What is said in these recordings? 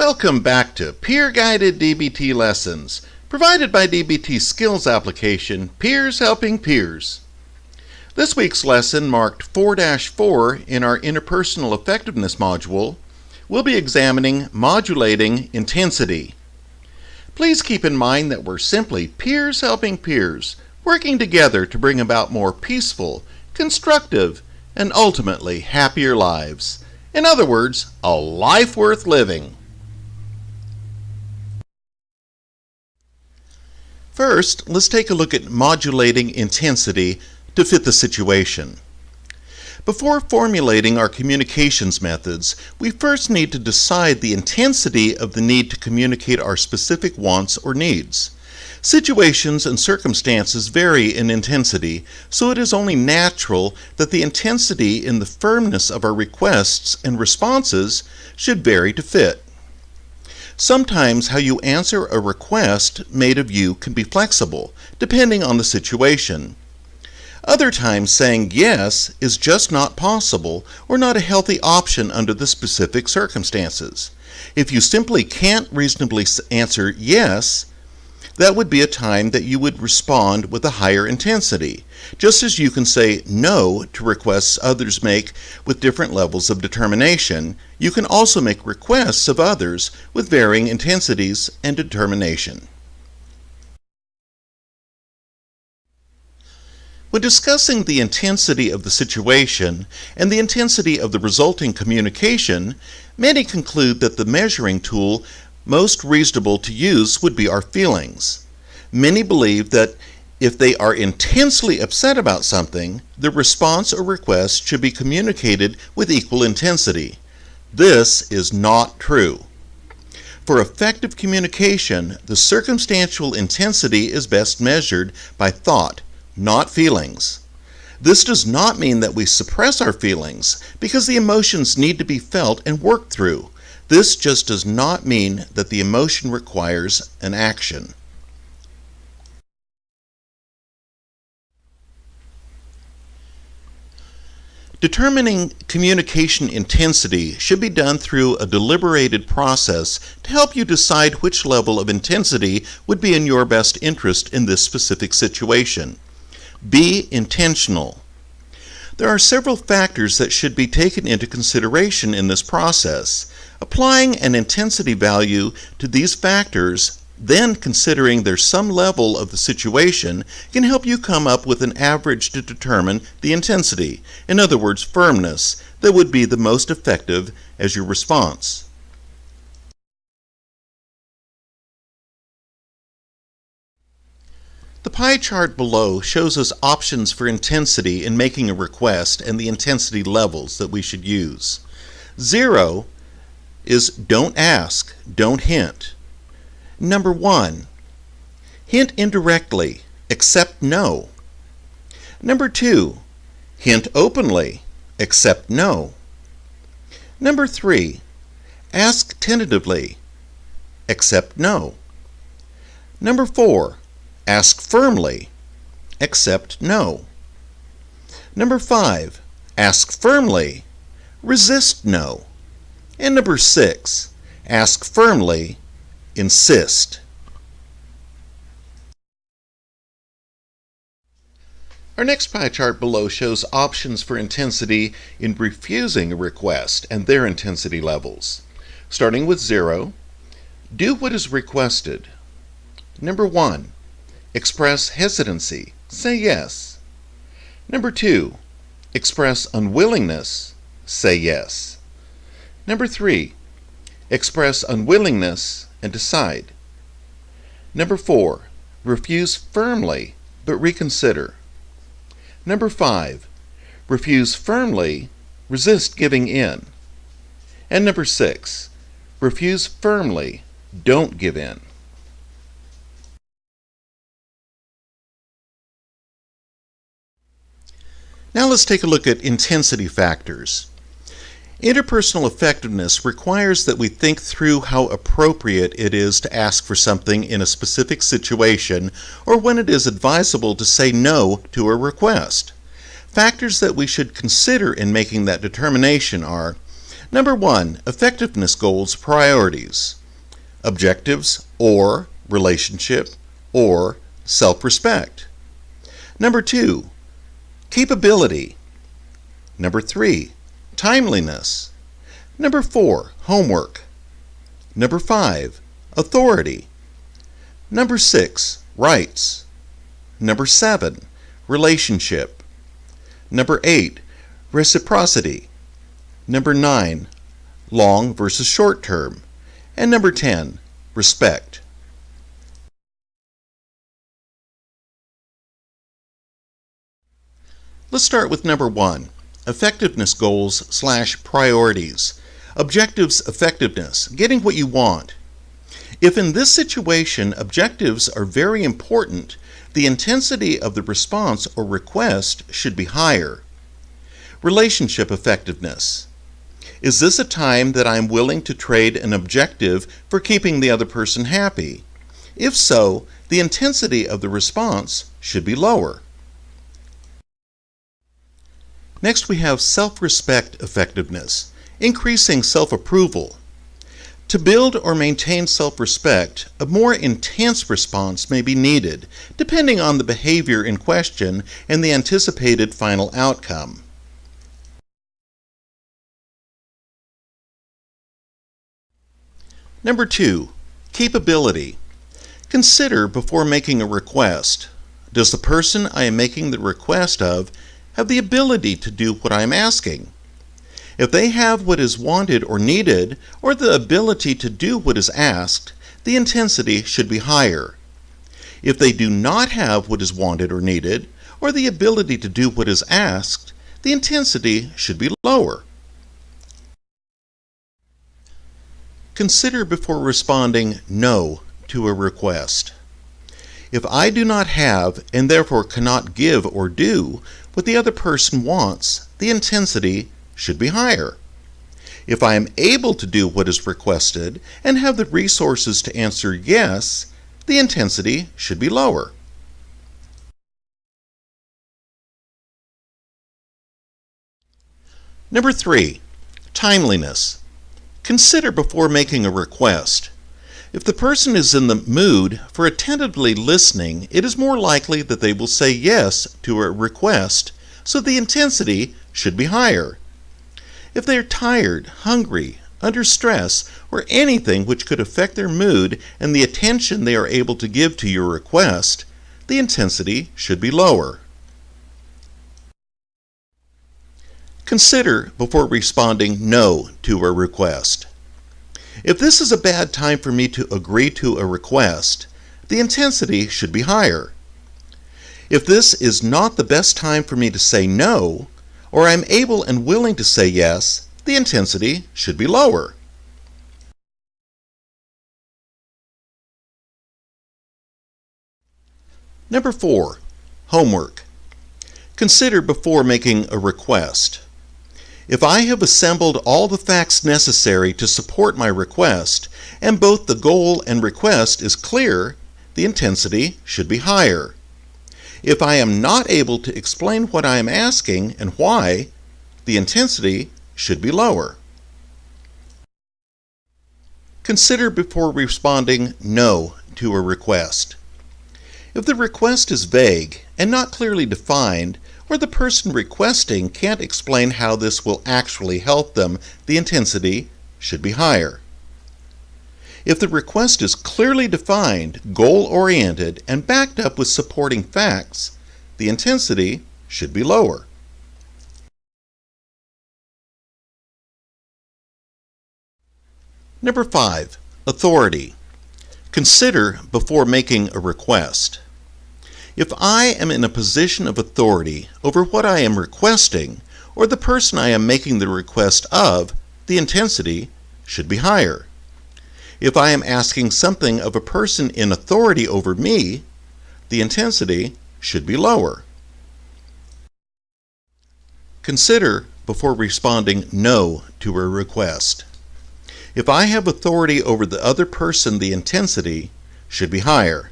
Welcome back to Peer-Guided DBT Lessons, provided by DBT Skills Application, Peers Helping Peers. This week's lesson, marked 4-4 in our Interpersonal Effectiveness module, we'll be examining Modulating Intensity. Please keep in mind that we're simply peers helping peers, working together to bring about more peaceful, constructive, and ultimately happier lives. In other words, a life worth living. First, let's take a look at modulating intensity to fit the situation. Before formulating our communications methods, we first need to decide the intensity of the need to communicate our specific wants or needs. Situations and circumstances vary in intensity, so it is only natural that the intensity in the firmness of our requests and responses should vary to fit. Sometimes how you answer a request made of you can be flexible, depending on the situation. Other times saying yes is just not possible or not a healthy option under the specific circumstances. If you simply can't reasonably answer yes, that would be a time that you would respond with a higher intensity, just as you can say no to requests others make with different levels of determination. You can also make requests of others with varying intensities and determination. When discussing the intensity of the situation and the intensity of the resulting communication, many conclude that the measuring tool most reasonable to use would be our feelings. Many believe that if they are intensely upset about something, the response or request should be communicated with equal intensity. This is not true. For effective communication, the circumstantial intensity is best measured by thought, not feelings. This does not mean that we suppress our feelings, because the emotions need to be felt and worked through. This just does not mean that the emotion requires an action. Determining communication intensity should be done through a deliberated process to help you decide which level of intensity would be in your best interest in this specific situation. Be intentional. There are several factors that should be taken into consideration in this process. Applying an intensity value to these factors, then considering their some level of the situation, can help you come up with an average to determine the intensity, in other words, firmness, that would be the most effective as your response. The pie chart below shows us options for intensity in making a request and the intensity levels that we should use. 0 is don't ask, don't hint. Number 1, hint indirectly, accept no. Number 2, hint openly, accept no. Number 3, ask tentatively, accept no. Number 4, ask firmly, accept no. Number 5, ask firmly, resist no. And number 6, ask firmly, insist. Our next pie chart below shows options for intensity in refusing a request and their intensity levels. Starting with 0, do what is requested. Number 1, express hesitancy, say yes. Number 2, express unwillingness, say yes. Number 3, express unwillingness and decide. Number 4, refuse firmly but reconsider. Number 5, refuse firmly, resist giving in. And number 6, refuse firmly, don't give in. Now let's take a look at intensity factors. Interpersonal effectiveness requires that we think through how appropriate it is to ask for something in a specific situation or when it is advisable to say no to a request. Factors that we should consider in making that determination are: Number 1, effectiveness goals priorities. Objectives or relationship or self-respect. Number 2, capability. Number 3, timeliness. Number 4, homework. Number 5, authority. Number 6, rights. Number 7, relationship. Number 8, reciprocity. Number 9, long versus short term. And number 10, respect. Let's start with number 1, effectiveness goals / priorities. Objectives effectiveness, getting what you want. If in this situation objectives are very important, the intensity of the response or request should be higher. Relationship effectiveness. Is this a time that I'm willing to trade an objective for keeping the other person happy? If so, the intensity of the response should be lower. Next we have self-respect effectiveness, increasing self-approval. To build or maintain self-respect, a more intense response may be needed, depending on the behavior in question and the anticipated final outcome. Number 2, capability. Consider before making a request. Does the person I am making the request of have the ability to do what I am asking? If they have what is wanted or needed, or the ability to do what is asked, the intensity should be higher. If they do not have what is wanted or needed, or the ability to do what is asked, the intensity should be lower. Consider before responding no to a request. If I do not have, and therefore cannot give or do, what the other person wants, the intensity should be higher. If I am able to do what is requested and have the resources to answer yes, the intensity should be lower. Number 3, timeliness. Consider before making a request. If the person is in the mood for attentively listening, it is more likely that they will say yes to a request, so the intensity should be higher. If they are tired, hungry, under stress, or anything which could affect their mood and the attention they are able to give to your request, the intensity should be lower. Consider before responding no to a request. If this is a bad time for me to agree to a request, the intensity should be higher. If this is not the best time for me to say no, or I'm able and willing to say yes, the intensity should be lower. Number 4, homework. Consider before making a request. If I have assembled all the facts necessary to support my request, and both the goal and request is clear, the intensity should be higher. If I am not able to explain what I am asking and why, the intensity should be lower. Consider before responding no to a request. If the request is vague and not clearly defined, or the person requesting can't explain how this will actually help them, the intensity should be higher. If the request is clearly defined, goal-oriented, and backed up with supporting facts, the intensity should be lower. Number 5, authority. Consider before making a request. If I am in a position of authority over what I am requesting, or the person I am making the request of, the intensity should be higher. If I am asking something of a person in authority over me, the intensity should be lower. Consider before responding no to a request. If I have authority over the other person, the intensity should be higher.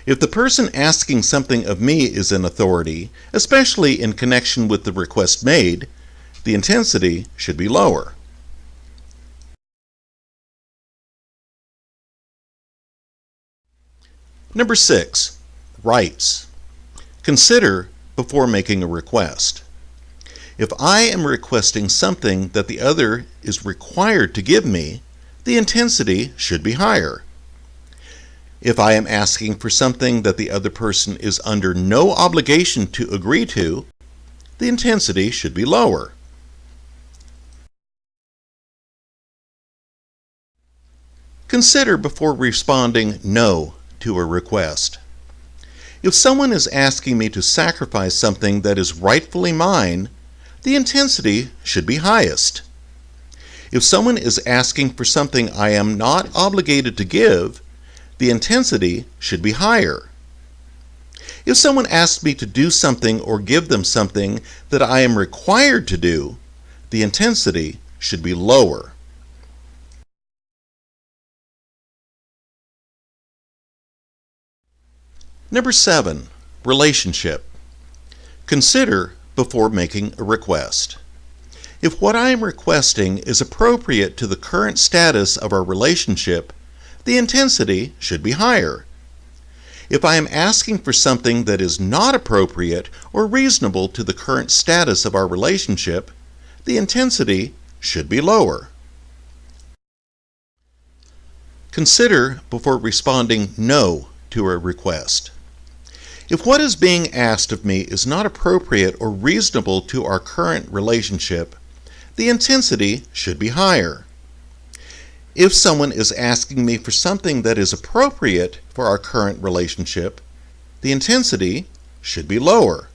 If the person asking something of me is in authority, especially in connection with the request made, the intensity should be lower. Number 6. Rights. Consider before making a request. If I am requesting something that the other is required to give me, the intensity should be higher. If I am asking for something that the other person is under no obligation to agree to, the intensity should be lower. Consider before responding no to a request. If someone is asking me to sacrifice something that is rightfully mine, the intensity should be highest. If someone is asking for something I am not obligated to give, the intensity should be higher. If someone asks me to do something or give them something that I am required to do, the intensity should be lower. Number 7. Relationship. Consider before making a request. If what I am requesting is appropriate to the current status of our relationship, the intensity should be higher. If I am asking for something that is not appropriate or reasonable to the current status of our relationship, the intensity should be lower. Consider before responding no to a request. If what is being asked of me is not appropriate or reasonable to our current relationship, the intensity should be higher. If someone is asking me for something that is appropriate for our current relationship, the intensity should be lower.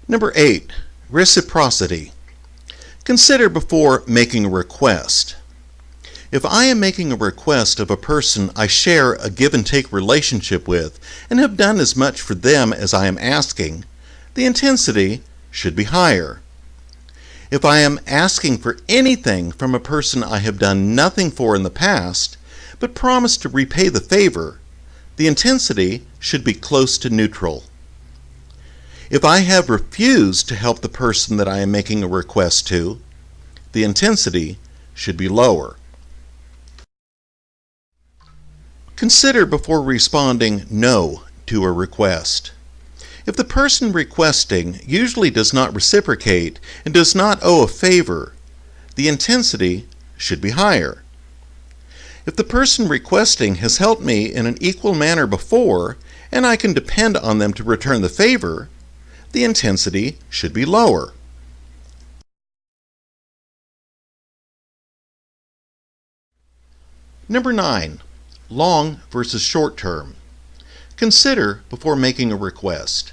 Number 8. Reciprocity. Consider before making a request. If I am making a request of a person I share a give-and-take relationship with and have done as much for them as I am asking, the intensity should be higher. If I am asking for anything from a person I have done nothing for in the past, but promise to repay the favor, the intensity should be close to neutral. If I have refused to help the person that I am making a request to, the intensity should be lower. Consider before responding no to a request. If the person requesting usually does not reciprocate and does not owe a favor, the intensity should be higher. If the person requesting has helped me in an equal manner before and I can depend on them to return the favor, the intensity should be lower. Number 9. Long versus short term. Consider before making a request.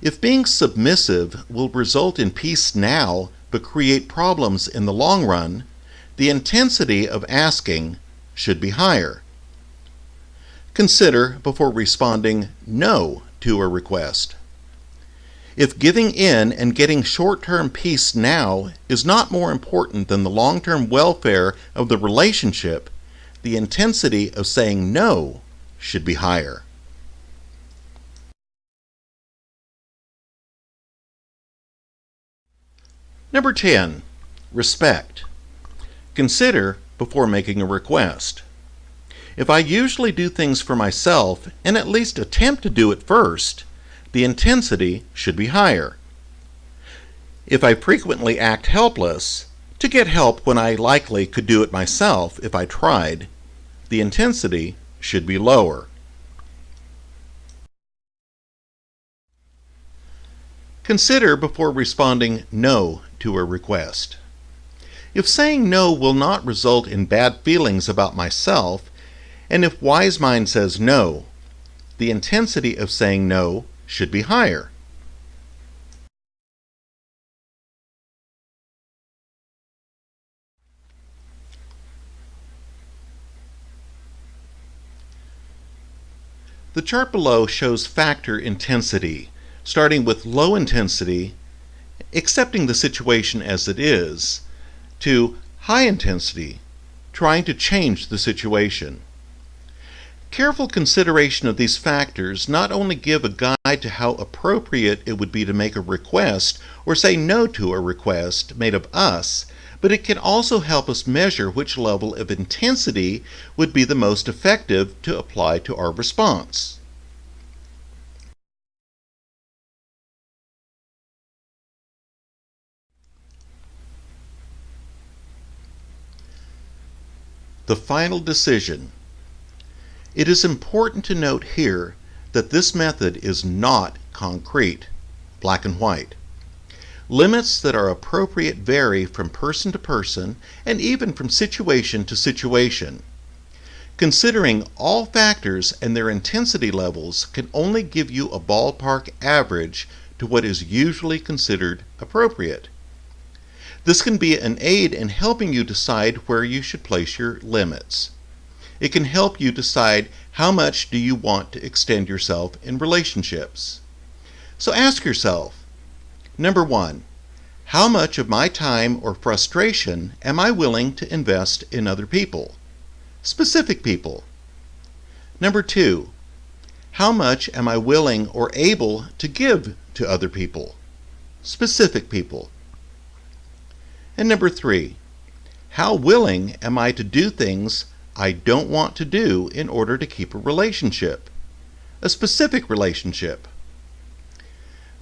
If being submissive will result in peace now but create problems in the long run, the intensity of asking should be higher. Consider before responding no to a request. If giving in and getting short-term peace now is not more important than the long-term welfare of the relationship, the intensity of saying no should be higher. Number 10. Respect. Consider before making a request. If I usually do things for myself and at least attempt to do it first, the intensity should be higher. If I frequently act helpless, to get help when I likely could do it myself if I tried, the intensity should be lower. Consider before responding no to a request. If saying no will not result in bad feelings about myself, and if wise mind says no, the intensity of saying no should be higher. The chart below shows factor intensity, starting with low intensity, accepting the situation as it is, to high intensity, trying to change the situation. Careful consideration of these factors not only give a guide to how appropriate it would be to make a request or say no to a request made of us, but it can also help us measure which level of intensity would be the most effective to apply to our response. The final decision. It is important to note here that this method is not concrete, black and white. Limits that are appropriate vary from person to person and even from situation to situation. Considering all factors and their intensity levels can only give you a ballpark average to what is usually considered appropriate. This can be an aid in helping you decide where you should place your limits. It can help you decide how much do you want to extend yourself in relationships. So ask yourself, number 1, how much of my time or frustration am I willing to invest in other people? Specific people. Number 2, how much am I willing or able to give to other people? Specific people. And number 3, how willing am I to do things I don't want to do in order to keep a relationship? A specific relationship.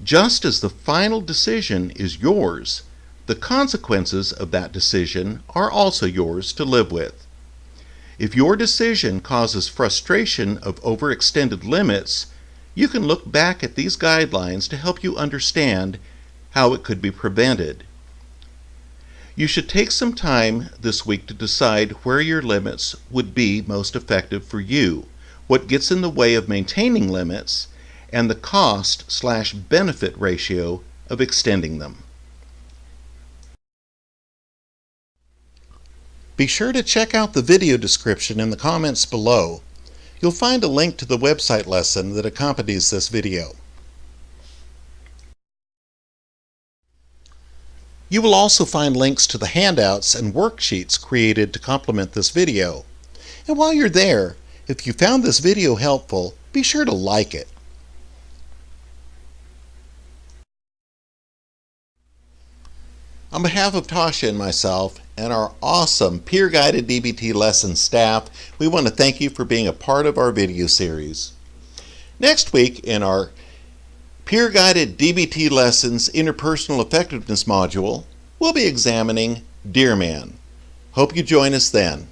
Just as the final decision is yours, the consequences of that decision are also yours to live with. If your decision causes frustration of overextended limits, you can look back at these guidelines to help you understand how it could be prevented. You should take some time this week to decide where your limits would be most effective for you, what gets in the way of maintaining limits, and the cost/benefit ratio of extending them. Be sure to check out the video description in the comments below. You'll find a link to the website lesson that accompanies this video. You will also find links to the handouts and worksheets created to complement this video. And while you're there, if you found this video helpful, be sure to like it. On behalf of Tasha and myself, and our awesome peer-guided DBT lesson staff, we want to thank you for being a part of our video series. Next week, in our peer-guided DBT lessons interpersonal effectiveness module, we'll be examining Dear Man. Hope you join us then.